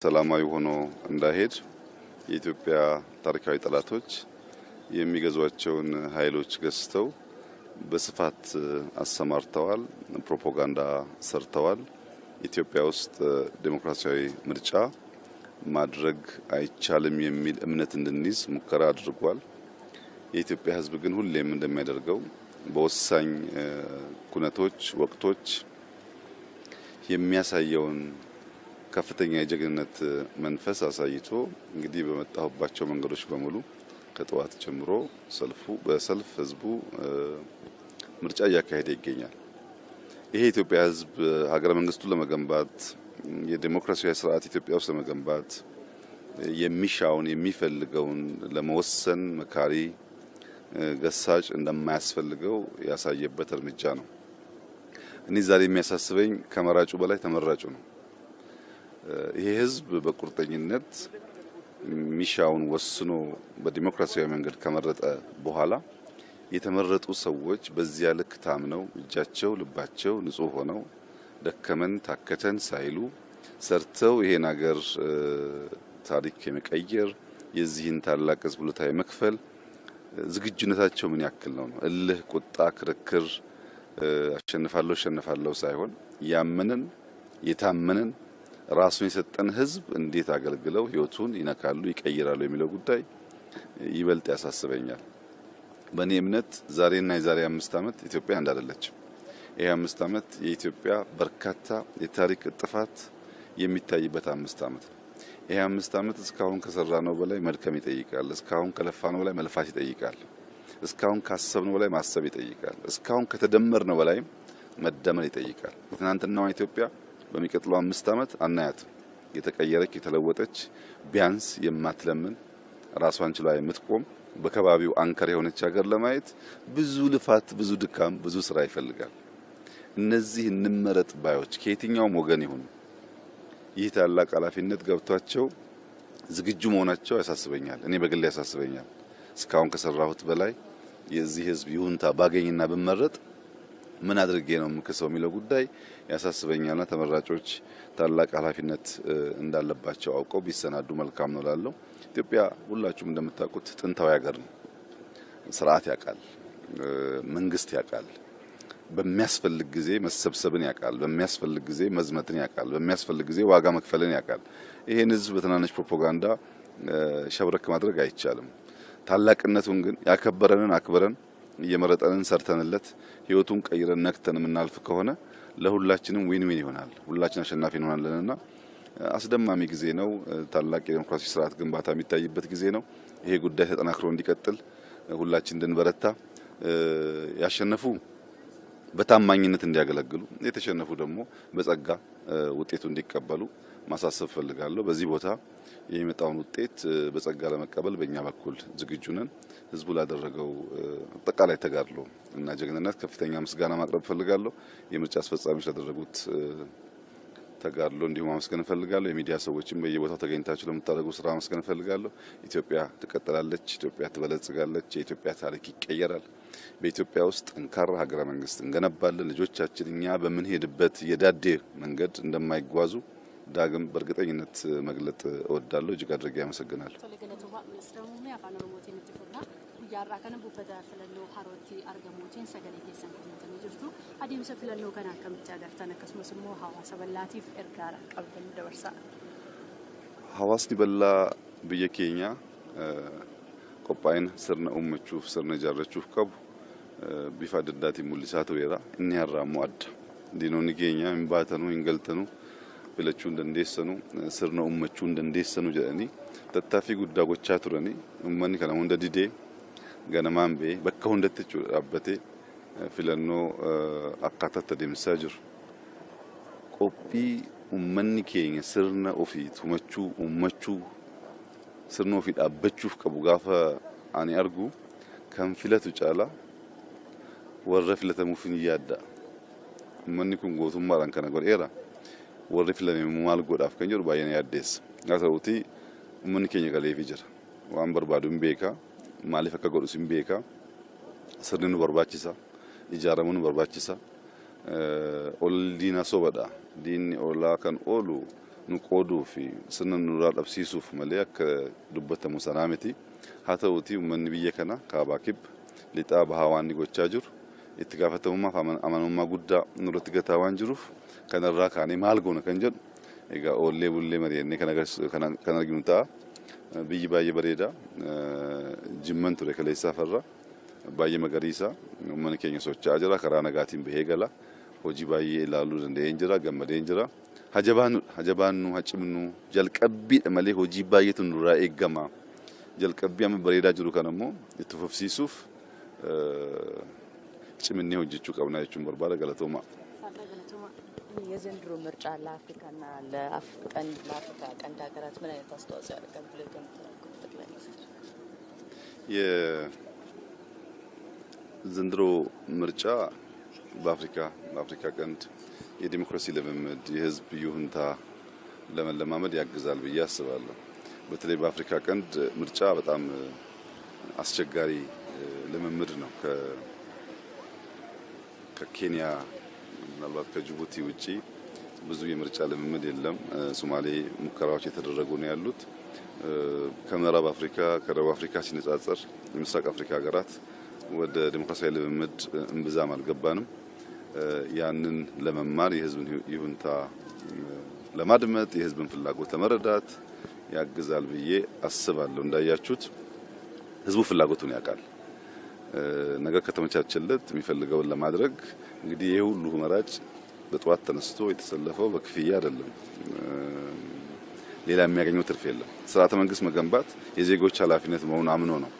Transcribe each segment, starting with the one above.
ሰላማዊ ሆኖ እንዳይሄድ የኢትዮጵያ ታሪካዊ ጠላቶች የሚገዟቸውን ኃይሎች ገዝተው በስፋት አሰማርተዋል፣ ፕሮፓጋንዳ ሰርተዋል። ኢትዮጵያ ውስጥ ዴሞክራሲያዊ ምርጫ ማድረግ አይቻልም የሚል እምነት እንድንይዝ ሙከራ አድርጓል። የኢትዮጵያ ሕዝብ ግን ሁሌም እንደሚያደርገው በወሳኝ ኩነቶች ወቅቶች የሚያሳየውን ከፍተኛ የጀግንነት መንፈስ አሳይቶ እንግዲህ በመጣሁባቸው መንገዶች በሙሉ ከጠዋት ጀምሮ በሰልፍ ህዝቡ ምርጫ እያካሄደ ይገኛል። ይሄ የኢትዮጵያ ሕዝብ ሀገረ መንግስቱን ለመገንባት የዲሞክራሲያዊ ስርዓት ኢትዮጵያ ውስጥ ለመገንባት የሚሻውን የሚፈልገውን ለመወሰን መካሪ ገሳጭ እንደማያስፈልገው ያሳየበት እርምጃ ነው። እኔ ዛሬ የሚያሳስበኝ ከመራጩ በላይ ተመራጩ ነው። ይሄ ሕዝብ በቁርጠኝነት ሚሻውን ወስኖ በዲሞክራሲያዊ መንገድ ከመረጠ በኋላ የተመረጡ ሰዎች በዚያ ልክ ታምነው እጃቸው ልባቸው ንጹህ ሆነው ደከመን ታከተን ሳይሉ ሰርተው ይሄን ሀገር ታሪክ የመቀየር የዚህን ታላቅ ሕዝብ ውለታ የመክፈል ዝግጁነታቸው ምን ያክል ነው? እልህ፣ ቁጣ፣ ክርክር አሸንፋለሁ ሳይሆን ያመንን የታመንን ራሱን የሰጠን ሕዝብ እንዴት አገልግለው ህይወቱን ይነካሉ ይቀይራሉ የሚለው ጉዳይ ይበልጥ ያሳስበኛል። በእኔ እምነት ዛሬና የዛሬ 5 ዓመት ኢትዮጵያ እንዳደለችም ይሄ 5 ዓመት የኢትዮጵያ በርካታ የታሪክ ጥፋት የሚታይበት 5 ዓመት ነው። ይሄ 5 ዓመት እስካሁን ከሰራነው በላይ መድከም ይጠይቃል። እስካሁን ከለፋነው በላይ መልፋት ይጠይቃል። እስካሁን ካሰብነው በላይ ማሰብ ይጠይቃል። እስካሁን ከተደመርነው በላይ መደመር ይጠይቃል። ትናንትናዋ ኢትዮጵያ በሚቀጥለው 5 ዓመት አናያትም። የተቀየረች የተለወጠች ቢያንስ የማትለምን ራሷን ችላ የምትቆም በከባቢው አንከር የሆነች ሀገር ለማየት ብዙ ልፋት፣ ብዙ ድካም፣ ብዙ ስራ ይፈልጋል። እነዚህ እንመረጥ ባዮች ከየትኛውም ወገን ይሁኑ ይህ ታላቅ ኃላፊነት ገብቷቸው ዝግጁ መሆናቸው ያሳስበኛል። እኔ በግል ያሳስበኛል። እስካሁን ከሰራሁት በላይ የዚህ ሕዝብ ይሁንታ ባገኝና ብመረጥ ምን አድርጌ ነው የምከሰው የሚለው ጉዳይ ያሳስበኛልና ተመራጮች ታላቅ ኃላፊነት እንዳለባቸው አውቀው ቢሰናዱ መልካም ነው ላለው። ኢትዮጵያ ሁላችሁም እንደምታውቁት ጥንታዊ ሀገር ነው። ስርዓት ያውቃል፣ መንግስት ያውቃል፣ በሚያስፈልግ ጊዜ መሰብሰብን ያውቃል፣ በሚያስፈልግ ጊዜ መዝመትን ያውቃል፣ በሚያስፈልግ ጊዜ ዋጋ መክፈልን ያውቃል። ይሄን ሕዝብ በትናንሽ ፕሮፓጋንዳ ሸብረክ ማድረግ አይቻልም። ታላቅነቱን ግን ያከበረንን አክብረን እየመረጠንን ሰርተንለት ህይወቱን ቀይረን ነክተን የምናልፍ ከሆነ ለሁላችንም ዊን ይሆናል። ሁላችን አሸናፊ እንሆናለንና አስደማሚ ጊዜ ነው። ታላቅ የዲሞክራሲ ስርዓት ግንባታ የሚታይበት ጊዜ ነው። ይሄ ጉዳይ ተጠናክሮ እንዲቀጥል ሁላችን እንድንበረታ፣ ያሸነፉ በታማኝነት እንዲያገለግሉ፣ የተሸነፉ ደግሞ በጸጋ ውጤቱ እንዲቀበሉ ማሳሰብ ፈልጋለሁ። በዚህ ቦታ የሚመጣውን ውጤት በጸጋ ለመቀበል በእኛ በኩል ዝግጁ ነን። ህዝቡ ላደረገው አጠቃላይ ተጋድሎ እና ጀግንነት ከፍተኛ ምስጋና ማቅረብ ፈልጋለሁ። የምርጫ አስፈጻሚዎች ላደረጉት ተጋድሎ እንዲሁም ማመስገን ፈልጋለሁ። የሚዲያ ሰዎችም በየቦታው ተገኝታችሁ ለምታደርጉ ስራ ማመስገን ፈልጋለሁ። ኢትዮጵያ ትቀጥላለች፣ ኢትዮጵያ ትበለጽጋለች፣ የኢትዮጵያ ታሪክ ይቀየራል። በኢትዮጵያ ውስጥ ጠንካራ ሀገረ መንግስት እንገነባለን። ልጆቻችን እኛ በምንሄድበት የዳዴ መንገድ እንደማይጓዙ ዳግም በእርግጠኝነት መግለጥ እወዳለሁ። እጅግ አድርጌ አመሰግናለሁ። Jaarraa kana buufata filannoo harootti argamuutiin sagalee keessan kennitanii jirtu. Adeemsa filannoo kana akkamitti agartan? Akkasumas immoo hawaasa bal'aatiif ergaa qabdan dabarsaa. Hawaasni bal'aa biyya keenya qophaa'ina sirna uummachuuf sirna ijaarrachuuf qabu bifa adda addaatiin mul'isaa tureera. Inni har'aa immoo adda. Diinonni keenya hin baatanuu hin galtanuu filachuu hin dandeessanuu sirna uummachuu hin dandeessanuu jedhanii tattaaffii guddaa gochaa turanii uummanni kana hunda didee ganamaan bee bakka hundatti dhaabbatee filannoo akkaataa adeemsisaa jiru. Qophii uummanni keenya sirna ofii tumachuu uummachuu sirna ofii dhaabbachuuf qabu gaafa ani argu kan filatu caalaa warra filatamuuf hin yaadda. Uummanni kun gootummaadhaan kana godheera. Warri filame maal godhaaf kan jedhu baay'ee yaaddeessa. Haa ta'uutii uummanni keenya galeefii jira. Waan barbaadu hin beeka. Maaliif akka godhus hin beeka. Sirni nu barbaachisa. Ijaaramuun nu barbaachisa. Ol diina sobadha. Diinni olaa kan oolu nuqooduu fi sirna nuraa dhabsiisuuf malee akka dubbatamu sanaa miti haa ta'uutii uummanni biyya kana kaabaa kibba lixaa bahaa waan gochaa jiru itti gaafatamummaa fi amanamummaa guddaa nurratti gataa waan jiruuf kanarraa kaanee maal goona kan jedhu egaa oollee bullee mari'annee kan arginu ta'a biyyi baay'ee bareeda jimman ture kaleessaa farra baay'ee magariisa uummanni keenya socho'aa jira karaa nagaatiin bahee gala hojii baay'ee ilaaluu danda'een jira gammadeen jira hajabaannu hacimnu jalqabbiidha malee hojii baay'eetu nurraa eeggama jalqabbii amma bareedaa jiru kan ammoo itti fufsiisuuf ciminee hojjechuu qabna jechuun barbaada galatooma የዘንድሮ ምርጫ ለአፍሪካና ለአፍሪካ ቀንድ ሀገራት ምን አይነት አስተዋጽኦ ያደርጋል ብለው ይገምታሉ ጠቅላይ ሚኒስትር? የዘንድሮ ምርጫ በአፍሪካ ቀንድ የዲሞክራሲ ልምምድ የህዝብ ይሁንታ ለመለማመድ ያግዛል ብዬ አስባለሁ። በተለይ በአፍሪካ ቀንድ ምርጫ በጣም አስቸጋሪ ልምምድ ነው። ከኬንያ ምናልባት ከጅቡቲ ውጪ ብዙ የምርጫ ልምምድ የለም። ሶማሌ ሙከራዎች የተደረጉ ነው ያሉት። ከምዕራብ አፍሪካ ከደቡብ አፍሪካ ሲነጻጸር የምስራቅ አፍሪካ ሀገራት ወደ ዲሞክራሲያዊ ልምምድ እንብዛም አልገባንም። ያንን ለመማር የህዝብን ይሁንታ ለማድመጥ የህዝብን ፍላጎት ለመረዳት ያግዛል ብዬ አስባለሁ። እንዳያችሁት ህዝቡ ፍላጎቱን ያውቃል። ነገር ከተመቻቸለት የሚፈልገውን ለማድረግ እንግዲህ ይሄ ሁሉ መራጭ በጧት ተነስቶ የተሰለፈው በክፍያ አይደለም። ሌላ የሚያገኘው ትርፍ የለም። ስርዓተ መንግስት መገንባት የዜጎች ኃላፊነት መሆኑን አምኖ ነው።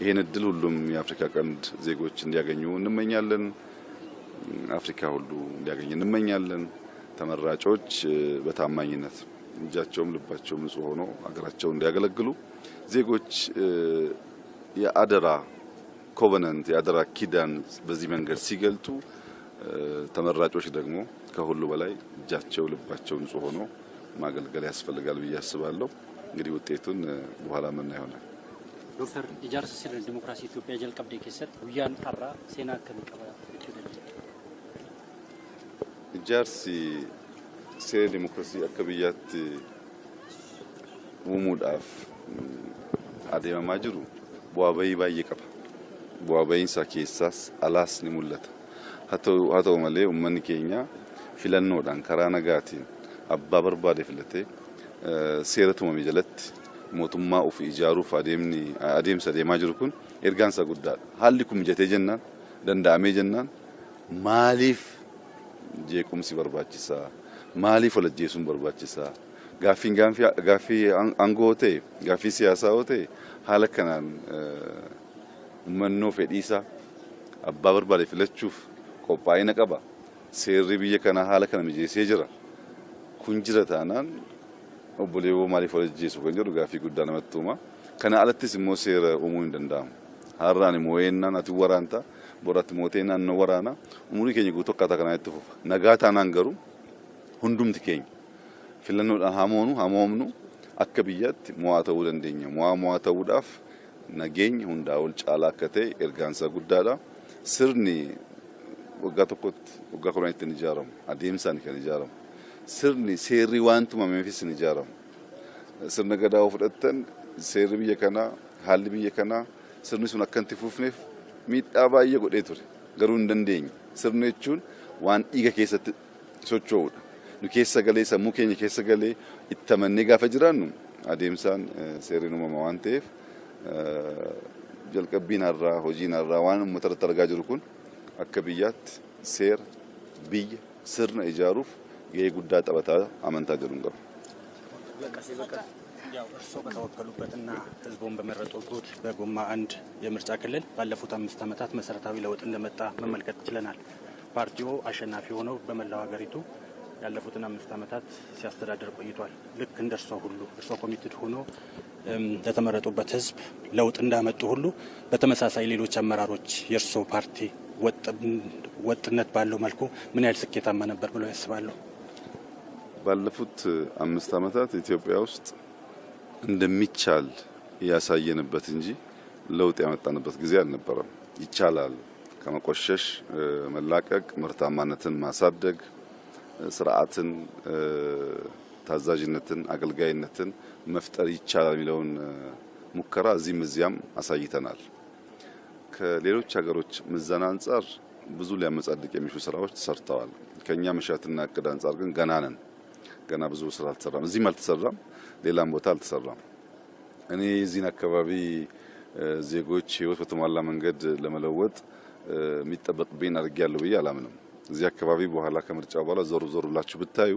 ይሄን እድል ሁሉም የአፍሪካ ቀንድ ዜጎች እንዲያገኙ እንመኛለን። አፍሪካ ሁሉ እንዲያገኝ እንመኛለን። ተመራጮች በታማኝነት እጃቸውም ልባቸውም ንጹህ ሆኖ ሀገራቸውን እንዲያገለግሉ ዜጎች የአደራ ኮቨናንት የአደራ ኪዳን በዚህ መንገድ ሲገልጡ ተመራጮች ደግሞ ከሁሉ በላይ እጃቸው ልባቸው ንጹህ ሆኖ ማገልገል ያስፈልጋል ብዬ አስባለሁ። እንግዲህ ውጤቱን በኋላ ምን ይሆናል? ዶክተር ኢጃርስ ሲል ዲሞክራሲ ኢትዮጵያ ጀልቀብዴ ከሰት ጉያን ታራ ሴና ከሚቀባ ኢጃርሲ ሴ ዲሞክራሲ አከብያት ውሙዳፍ አዴማ ማጅሩ ቧበይ ባይቀባ ቧበይን ሳኬሳስ አላስ ንሙለት ሀተው ማለ ኡመን ኬኛ ፊለኖዳን ከራነጋቲን አባ በርባዴ ፍለቴ ሴረቱ መሚጀለት ሞቱማ ኡፍ ኢጃሩፍ አዴምሰ ዴማ ጅሩኩን ኤርጋንሳ ጉዳል ሀሊኩም ጀቴ ጀናን ደንዳሜ ጀናን ማሊፍ ጄቁምሲ በርባቺሳ ማሊፍ ወለጄሱን በርባቺሳ ጋፊ አንጎቴ ጋፊ ሲያሳውቴ ሀለከናን መኖ ፌዲሳ አባ በርባዴ ፍለቹፍ ቆጳይነ ቀባ ሴሪ ብየ ከና ሀለከና ሚጄሴ ጅራ ኩንጅረታናን ኦቦሌው ማሊፍ ወለጄሱ ከንጀሩ ጋፊ ጉዳና መጥቶማ ከና አለትስ ሞሴረ ኡሙ እንደንዳም ሀራኒ ሞየናን አትወራንታ ቦራት ሞቴና ነወራና ኡሙሪ ከኝ ጉቶ ካታከና ይተፉ ነጋታና አንገሩ ሁንዱም ትከኝ ፊለኖ ሃሞምኑ አከብያት ሞዋተው ደንደኛ ሞዋተው ዳፍ ነገኝ ሁንዳውል ጫላከቴ ኤርጋንሳ ጉዳዳ ስርኒ ወጋተኮት ወጋኮራይት ንጃረም አዲምሳን ከንጃረም ስርኒ ሴሪ ዋንቱ ማመፊስ ንጃረም ስርነ ገዳው ፍደተን ሴሪ በየከና ሀል በየከና ስርኒ ሱን አከንቲ ፉፍኔፍ ሚጣባየ ጎዴ ቱር ገሩ እንደንደኝ ስርኔቹን ዋን ኢገ ከሰት ሶቾው ኑ ከሰ ገሌ ሰሙ ከኝ ከሰ ገሌ ኢተመኔ ጋፈጅራኑ አዲምሳን ሴሪ ነው ማዋንቴፍ ጀልቀቢናራ ሆጂናራ ዋን መተረተረጋ ጅሩኩን አከብያት ሴር ቢይ ስርነ ኢጃሩፍ የጉዳ ጠበታ አመንታ ጀሩንጋ ያው እርሶ በተወከሉበትና ህዝቡን በመረጡበት በጎማ አንድ የምርጫ ክልል ባለፉት 5 ዓመታት መሰረታዊ ለውጥ እንደመጣ መመልከት ችለናል። ፓርቲው አሸናፊ ሆኖ በመላው ሀገሪቱ ያለፉትን 5 ዓመታት ሲያስተዳድር ቆይቷል። ልክ እንደርሶ ሁሉ እርሶ ኮሚትድ ሆኖ ለተመረጡበት ህዝብ ለውጥ እንዳመጡ ሁሉ በተመሳሳይ ሌሎች አመራሮች የርሶ ፓርቲ ወጥነት ባለው መልኩ ምን ያህል ስኬታማ ነበር ብለው ያስባሉ? ባለፉት 5 ዓመታት ኢትዮጵያ ውስጥ እንደሚቻል ያሳየንበት እንጂ ለውጥ ያመጣንበት ጊዜ አልነበረም። ይቻላል ከመቆሸሽ መላቀቅ፣ ምርታማነትን ማሳደግ፣ ስርዓትን ታዛዥነትን፣ አገልጋይነትን መፍጠር ይቻላል የሚለውን ሙከራ እዚህም እዚያም አሳይተናል። ከሌሎች ሀገሮች ምዘና አንጻር ብዙ ሊያመጻድቅ የሚሹ ስራዎች ተሰርተዋል። ከኛ መሻትና እቅድ አንጻር ግን ገና ነን። ገና ብዙ ስራ አልተሰራም። እዚህም አልተሰራም፣ ሌላም ቦታ አልተሰራም። እኔ እዚህን አካባቢ ዜጎች ህይወት በተሟላ መንገድ ለመለወጥ የሚጠበቅብኝ አድርጌያለሁ ብዬ አላምንም። እዚህ አካባቢ በኋላ ከምርጫው በኋላ ዞር ዞር ብላችሁ ብታዩ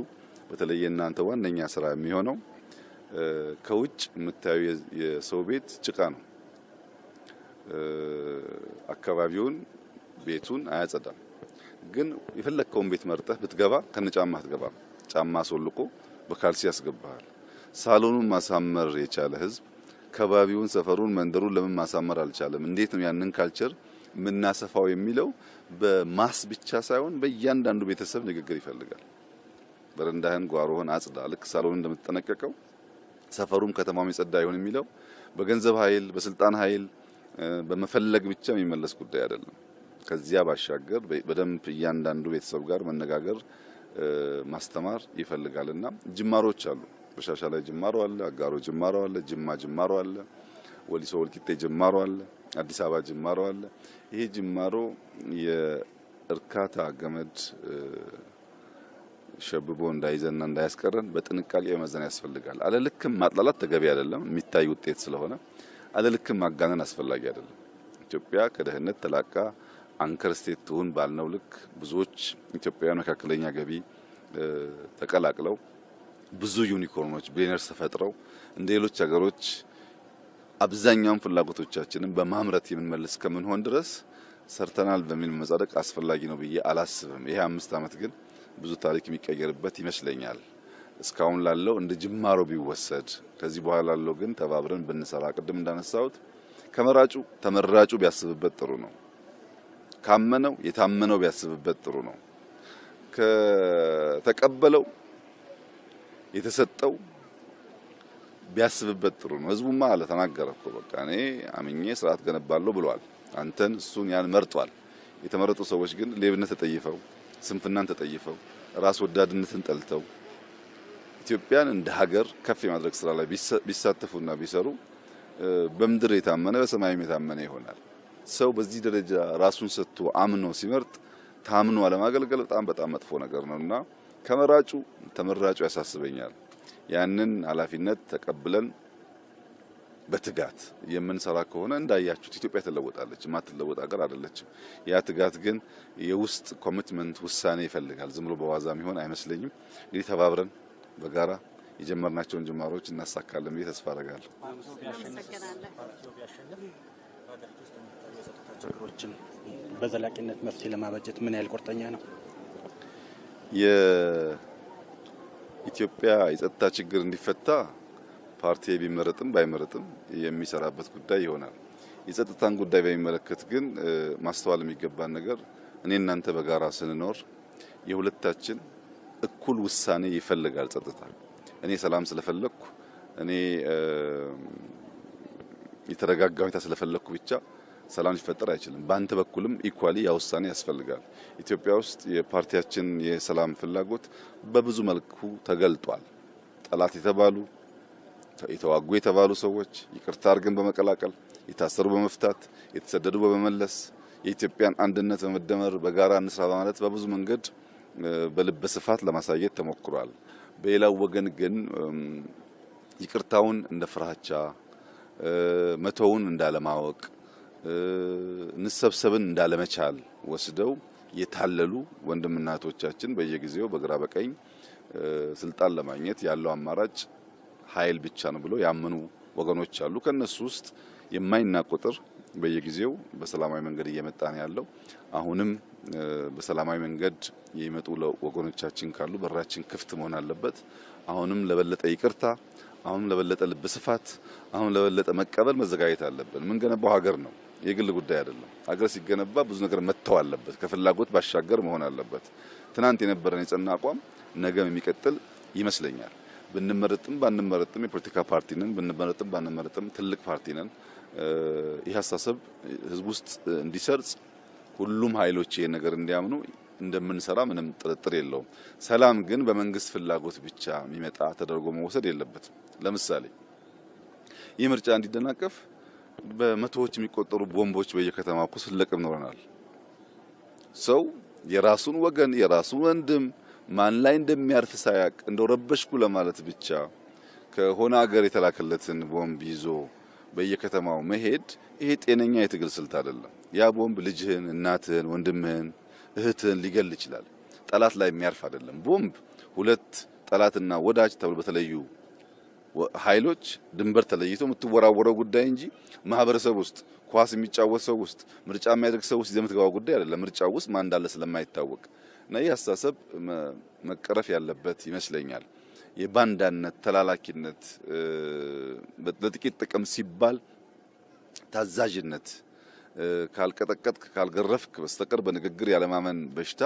በተለይ እናንተ ዋነኛ ስራ የሚሆነው ከውጭ የምታዩ የሰው ቤት ጭቃ ነው። አካባቢውን ቤቱን አያጸዳም። ግን የፈለከውን ቤት መርጠህ ብትገባ ከነጫማ አትገባም። ጫማ አስወልቆ በካልሲ ያስገባሃል። ሳሎኑን ማሳመር የቻለ ህዝብ ከባቢውን፣ ሰፈሩን፣ መንደሩን ለምን ማሳመር አልቻለም? እንዴት ነው ያንን ካልቸር ምናሰፋው የሚለው በማስ ብቻ ሳይሆን በእያንዳንዱ ቤተሰብ ንግግር ይፈልጋል። በረንዳህን ጓሮህን አጽዳ፣ ልክ ሳሎን እንደምትጠነቀቀው ሰፈሩም ከተማም የጸዳ ይሁን የሚለው በገንዘብ ኃይል በስልጣን ኃይል በመፈለግ ብቻ የሚመለስ ጉዳይ አይደለም። ከዚያ ባሻገር በደንብ እያንዳንዱ ቤተሰብ ጋር መነጋገር ማስተማር ይፈልጋልና ጅማሮች አሉ። በሻሻ ላይ ጅማሮ አለ፣ አጋሮ ጅማሮ አለ፣ ጅማ ጅማሮ አለ፣ ወሊሶ ወልቂጤ ጅማሮ አለ፣ አዲስ አበባ ጅማሮ አለ። ይሄ ጅማሮ የእርካታ ገመድ ሸብቦ እንዳይዘና እንዳያስቀረን በጥንቃቄ መዘን ያስፈልጋል። አለልክም ማጥላላት ተገቢ አይደለም፣ የሚታይ ውጤት ስለሆነ አለልክም ማጋነን አስፈላጊ አይደለም። ኢትዮጵያ ከደህንነት ተላቃ አንከር ስቴት ትሁን ባልነው ልክ ብዙዎች ኢትዮጵያውያን መካከለኛ ገቢ ተቀላቅለው ብዙ ዩኒኮርኖች ቢሊነርስ ተፈጥረው እንደ ሌሎች ሀገሮች አብዛኛውን ፍላጎቶቻችንን በማምረት የምንመልስ ከምንሆን ድረስ ሰርተናል በሚል መጻደቅ አስፈላጊ ነው ብዬ አላስብም። ይሄ 5 ዓመት ግን ብዙ ታሪክ የሚቀየርበት ይመስለኛል። እስካሁን ላለው እንደ ጅማሮ ቢወሰድ፣ ከዚህ በኋላ ላለው ግን ተባብረን ብንሰራ፣ ቅድም እንዳነሳሁት ከመራጩ ተመራጩ ቢያስብበት ጥሩ ነው። ካመነው የታመነው ቢያስብበት ጥሩ ነው። ከተቀበለው የተሰጠው ቢያስብበት ጥሩ ነው። ህዝቡማ አለ ተናገረ እኮ በቃ እኔ አምኜ ስርዓት ገነባለሁ ብሏል። አንተን እሱን ያን መርጧል። የተመረጡ ሰዎች ግን ሌብነት ተጠይፈው፣ ስንፍናን ተጠይፈው፣ ራስ ወዳድነትን ጠልተው ኢትዮጵያን እንደ ሀገር ከፍ የማድረግ ስራ ላይ ቢሳተፉና ቢሰሩ በምድር የታመነ በሰማይም የታመነ ይሆናል። ሰው በዚህ ደረጃ ራሱን ሰጥቶ አምኖ ሲመርጥ ታምኖ አለማገልገል በጣም መጥፎ ነገር ነውና ከመራጩ ተመራጩ ያሳስበኛል። ያንን ኃላፊነት ተቀብለን በትጋት የምንሰራ ከሆነ እንዳያችሁት ኢትዮጵያ ትለወጣለች። ማትለወጥ ሀገር አይደለችም። ያ ትጋት ግን የውስጥ ኮሚትመንት ውሳኔ ይፈልጋል። ዝም ብሎ በዋዛም ይሆን አይመስለኝም። እንግዲህ ተባብረን በጋራ የጀመርናቸውን ጅማሮች እናሳካለን ብዬ ተስፋ አደርጋለሁ። ችግሮችን በዘላቂነት መፍትሄ ለማበጀት ምን ያህል ቁርጠኛ ነው? የኢትዮጵያ የጸጥታ ችግር እንዲፈታ ፓርቲ ቢመረጥም ባይመረጥም የሚሰራበት ጉዳይ ይሆናል። የጸጥታን ጉዳይ በሚመለከት ግን ማስተዋል የሚገባን ነገር እኔ እናንተ በጋራ ስንኖር የሁለታችን እኩል ውሳኔ ይፈልጋል። ጸጥታ እኔ ሰላም ስለፈለኩ እኔ የተረጋጋ ሁኔታ ስለፈለኩ ብቻ ሰላም ሊፈጠር አይችልም። በአንተ በኩልም ኢኳሊ ያ ውሳኔ ያስፈልጋል። ኢትዮጵያ ውስጥ የፓርቲያችን የሰላም ፍላጎት በብዙ መልኩ ተገልጧል። ጠላት የተባሉ የተዋጉ የተባሉ ሰዎች ይቅርታ አድርገን በመቀላቀል የታሰሩ በመፍታት የተሰደዱ በመመለስ የኢትዮጵያን አንድነት በመደመር በጋራ እንስራ በማለት በብዙ መንገድ በልበ ስፋት ለማሳየት ተሞክሯል። በሌላው ወገን ግን ይቅርታውን እንደ ፍራቻ መተውን እንዳለማወቅ እንሰብሰብን እንዳለመቻል ወስደው የታለሉ ወንድምና እህቶቻችን በየጊዜው በግራ በቀኝ ስልጣን ለማግኘት ያለው አማራጭ ኃይል ብቻ ነው ብሎ ያመኑ ወገኖች አሉ። ከነሱ ውስጥ የማይናቅ ቁጥር በየጊዜው በሰላማዊ መንገድ እየመጣ ነው ያለው። አሁንም በሰላማዊ መንገድ የሚመጡ ወገኖቻችን ካሉ በራችን ክፍት መሆን አለበት። አሁንም ለበለጠ ይቅርታ፣ አሁንም ለበለጠ ልብ ስፋት፣ አሁንም ለበለጠ መቀበል መዘጋጀት አለብን። ምን ገነባው ሀገር ነው፣ የግል ጉዳይ አይደለም። ሀገር ሲገነባ ብዙ ነገር መተው አለበት፣ ከፍላጎት ባሻገር መሆን አለበት። ትናንት የነበረን የጸና አቋም ነገም የሚቀጥል ይመስለኛል። ብንመረጥም ባንመረጥም የፖለቲካ ፓርቲ ነን፣ ብንመረጥም ባንመረጥም ትልቅ ፓርቲ ነን። ይህ አስተሳሰብ ህዝብ ውስጥ እንዲሰርጽ ሁሉም ኃይሎች ይሄን ነገር እንዲያምኑ እንደምንሰራ ምንም ጥርጥር የለውም። ሰላም ግን በመንግስት ፍላጎት ብቻ የሚመጣ ተደርጎ መወሰድ የለበትም። ለምሳሌ ይህ ምርጫ እንዲደናቀፍ በመቶዎች የሚቆጠሩ ቦምቦች በየከተማው ስንለቅም ኖረናል። ሰው የራሱን ወገን የራሱን ወንድም ማን ላይ እንደሚያርፍ ሳያቅ እንደው ረበሽኩ ለማለት ብቻ ከሆነ ሀገር የተላከለትን ቦምብ ይዞ በየከተማው መሄድ ይሄ ጤነኛ የትግል ስልት አይደለም። ያ ቦምብ ልጅህን፣ እናትህን፣ ወንድምህን፣ እህትህን ሊገል ይችላል። ጠላት ላይ የሚያርፍ አይደለም። ቦምብ ሁለት ጠላትና ወዳጅ ተብሎ በተለዩ ኃይሎች ድንበር ተለይቶ የምትወራወረው ጉዳይ እንጂ ማህበረሰብ ውስጥ ኳስ የሚጫወት ሰው ውስጥ ምርጫ የሚያደርግ ሰው ውስጥ የምትገባው ጉዳይ አይደለም። ምርጫው ውስጥ ማን እንዳለ ስለማይታወቅ እና ይህ አስተሳሰብ መቀረፍ ያለበት ይመስለኛል። የባንዳነት ተላላኪነት፣ ለጥቂት ጥቅም ሲባል ታዛዥነት፣ ካልቀጠቀጥክ ካልገረፍክ በስተቀር በንግግር ያለማመን በሽታ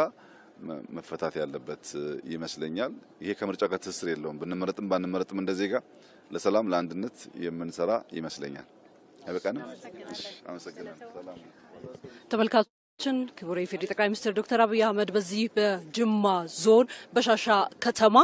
መፈታት ያለበት ይመስለኛል። ይሄ ከምርጫ ጋር ትስስር የለውም። ብንመረጥም ባንመረጥም እንደ ዜጋ ለሰላም ለአንድነት የምንሰራ ይመስለኛል። አይበቃንም? አመሰግናለሁ። ሰላም ተመልካቾችን። ክቡር የኢፌዴሪ ጠቅላይ ሚኒስትር ዶክተር አብይ አህመድ በዚህ በጅማ ዞን በሻሻ ከተማ